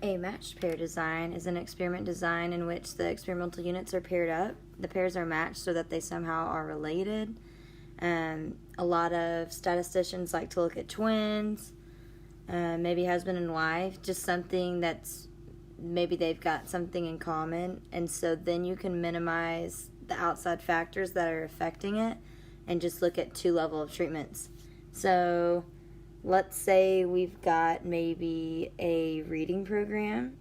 A matched pair design is an experiment design in which the experimental units are paired up. The pairs are matched so that they somehow are related. A lot of statisticians like to look at twins, maybe husband and wife, just something that's maybe they've got something in common, and so then you can minimize the outside factors that are affecting it and just look at two level of treatments. So let's say we've got maybe a reading program.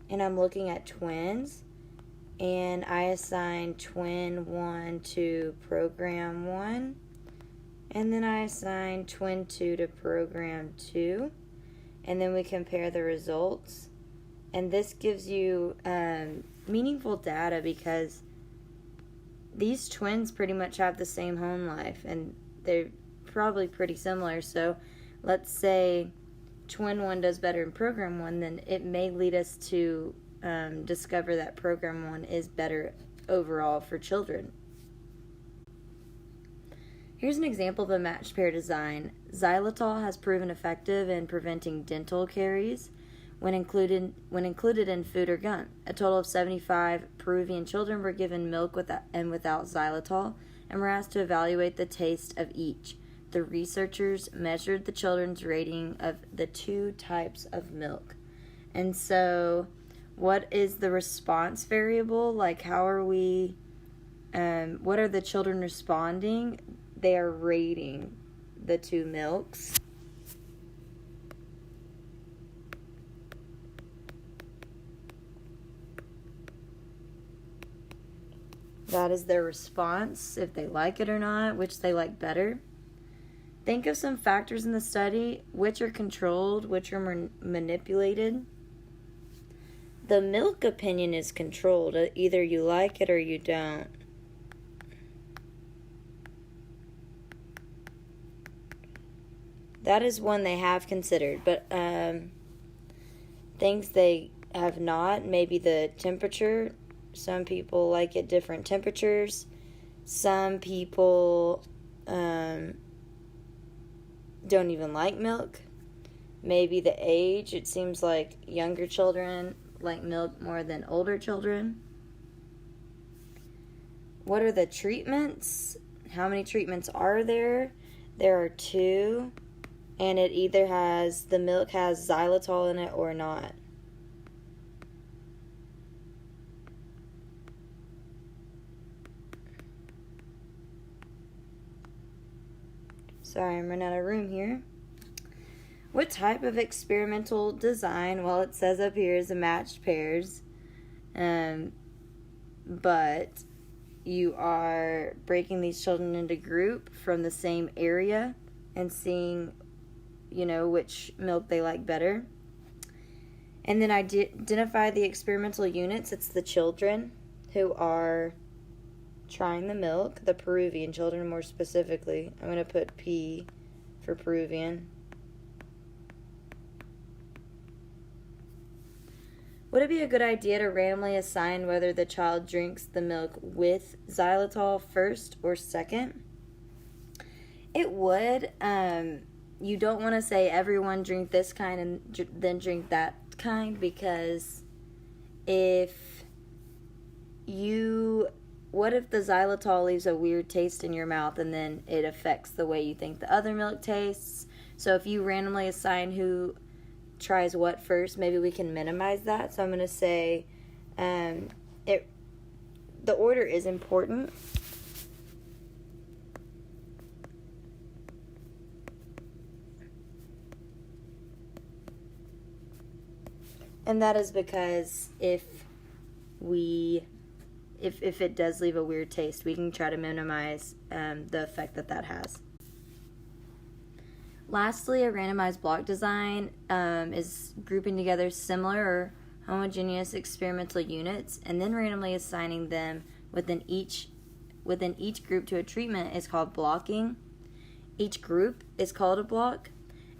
And I'm looking at twins, and I assign twin 1 to program 1, and then I assign twin 2 to program 2, and then we compare the results. And this gives you meaningful data because these twins pretty much have the same home life, and they're probably pretty similar. So let's say twin 1 does better in program 1, then it may lead us to discover that program 1 is better overall for children. Here's an example of a matched pair design. Xylitol has proven effective in preventing dental caries when included in food or gum. A total of 75 Peruvian children were given milk without xylitol and were asked to evaluate the taste of each. The researchers measured the children's rating of the two types of milk. And so, what is the response variable? Like, how are we, what are the children responding? They are rating the two milks. That is their response, if they like it or not, which they like better. Think of some factors in the study, which are controlled, which are manipulated. The milk opinion is controlled. Either you like it or you don't. That is one they have considered, but things they have not, maybe the temperature. Some people like it different temperatures. Some people don't even like milk. Maybe the age. It seems like younger children like milk more than older children. What are the treatments? How many treatments are there? There are 2. And it either has, the milk has xylitol in it or not. Sorry, I'm running out of room here. What type of experimental design? Well, it says up here is a matched pairs. But you are breaking these children into group from the same area and seeing, which milk they like better. And then identify the experimental units. It's the children who are trying the milk, the Peruvian children more specifically. I'm going to put P for Peruvian. Would it be a good idea to randomly assign whether the child drinks the milk with xylitol first or second? It would. You don't want to say everyone drink this kind and then drink that kind, because what if the xylitol leaves a weird taste in your mouth and then it affects the way you think the other milk tastes? So if you randomly assign who tries what first, maybe we can minimize that. So I'm going to say the order is important. And that is because if it does leave a weird taste, we can try to minimize the effect that has. Lastly, a randomized block design is grouping together similar or homogeneous experimental units and then randomly assigning them within each group to a treatment is called blocking. Each group is called a block,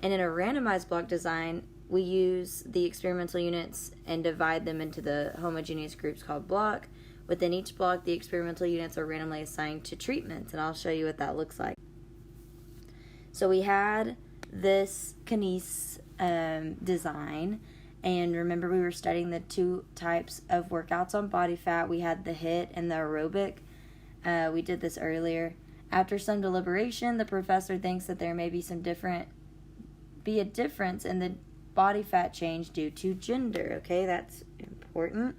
and in a randomized block design, we use the experimental units and divide them into the homogeneous groups called block. Within each block, the experimental units are randomly assigned to treatments, and I'll show you what that looks like. So we had this kinese design, and remember we were studying the two types of workouts on body fat. We had the HIIT and the aerobic. We did this earlier. After some deliberation, the professor thinks that there may be a difference in the body fat change due to gender. Okay, that's important.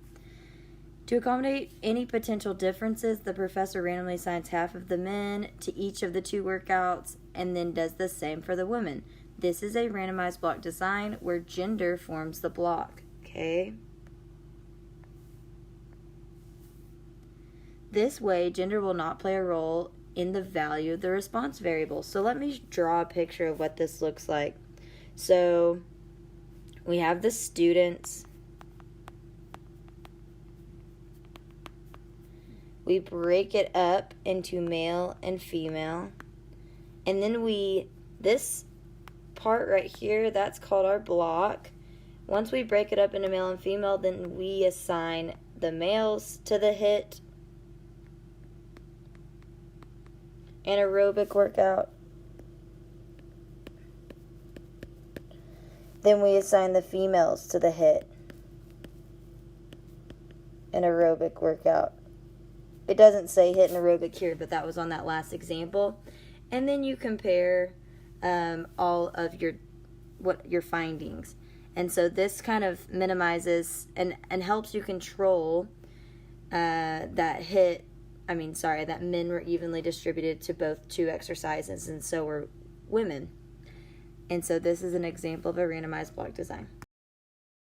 To accommodate any potential differences, the professor randomly assigns half of the men to each of the two workouts and then does the same for the women. This is a randomized block design where gender forms the block. Okay. This way, gender will not play a role in the value of the response variable. So let me draw a picture of what this looks like. So we have the students. We break it up into male and female. And then this part right here, that's called our block. Once we break it up into male and female, then we assign the males to the HIIT and aerobic workout. Then we assign the females to the HIIT and aerobic workout. It doesn't say HIIT and aerobic here, but that was on that last example. And then you compare all of your findings. And so this kind of minimizes and helps you control that men were evenly distributed to both two exercises, and so were women. And so this is an example of a randomized block design.